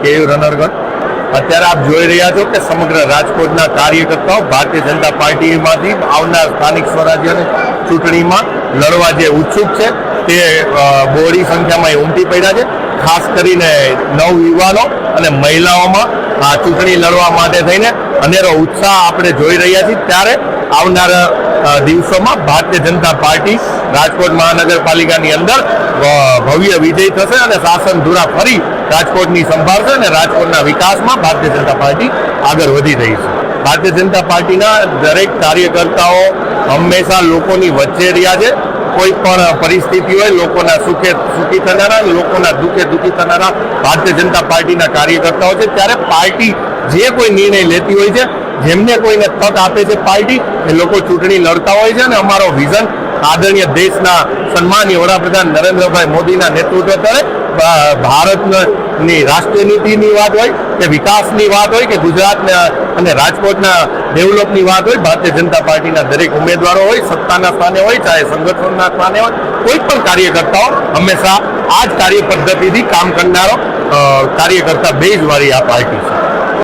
કેયુ રનરગઢ। અત્યારે આપ જોઈ રહ્યા છો કે સમગ્ર રાજકોટના કાર્યકર્તાઓ ભારતીય જનતા પાર્ટીમાંથી આવનાર સ્થાનિક સ્વરાજ્યની ચૂંટણીમાં લડવા જે ઉત્સુક છે તે બહોળી સંખ્યામાં ઉમટી પડ્યા છે। ખાસ કરીને નવયુવાનો અને મહિલાઓમાં આ ચૂંટણી લડવા માટે થઈને અનેરો ઉત્સાહ આપણે જોઈ રહ્યા છીએ। ત્યારે આવનારા દિવસોમાં ભારતીય જનતા પાર્ટી રાજકોટ મહાનગરપાલિકાની અંદર ભવ્ય વિજય થશે અને શાસન ધુરા ફરી રાજકોટની સંભાળશે અને રાજકોટના વિકાસમાં ભારતીય જનતા પાર્ટી આગળ વધી રહી છે। ભારતીય જનતા પાર્ટીના દરેક કાર્યકર્તાઓ હંમેશા લોકોની વચ્ચે રહ્યા છે। કોઈ પણ પરિસ્થિતિ હોય લોકોના સુખે સુખી થનારા, લોકોના દુઃખે દુઃખી થનારા ભારતીય જનતા પાર્ટીના કાર્યકર્તાઓ છે। ત્યારે પાર્ટી જે કોઈ નિર્ણય લેતી હોય છે, જેમને કોઈને તક આપે છે પાર્ટી, એ લોકો ચૂંટણી લડતા હોય છે અને અમારો વિઝન આદરણીય દેશના સન્માનીય વડાપ્રધાન નરેન્દ્રભાઈ મોદીના નેતૃત્વ તળે ભારતની રાષ્ટ્રીય નીતિની વાત હોય કે વિકાસની વાત હોય કે ગુજરાતના અને રાજકોટના ડેવલપની વાત હોય, ભારતીય જનતા પાર્ટીના દરેક ઉમેદવારો હોય, સત્તાના સ્થાને હોય ચાહે સંગઠનના સ્થાને હોય, કોઈ પણ કાર્યકર્તાઓ હંમેશા આ જ કાર્ય પદ્ધતિથી કામ કરનારો કાર્યકર્તા બેઝવાળી આ પાર્ટી છે।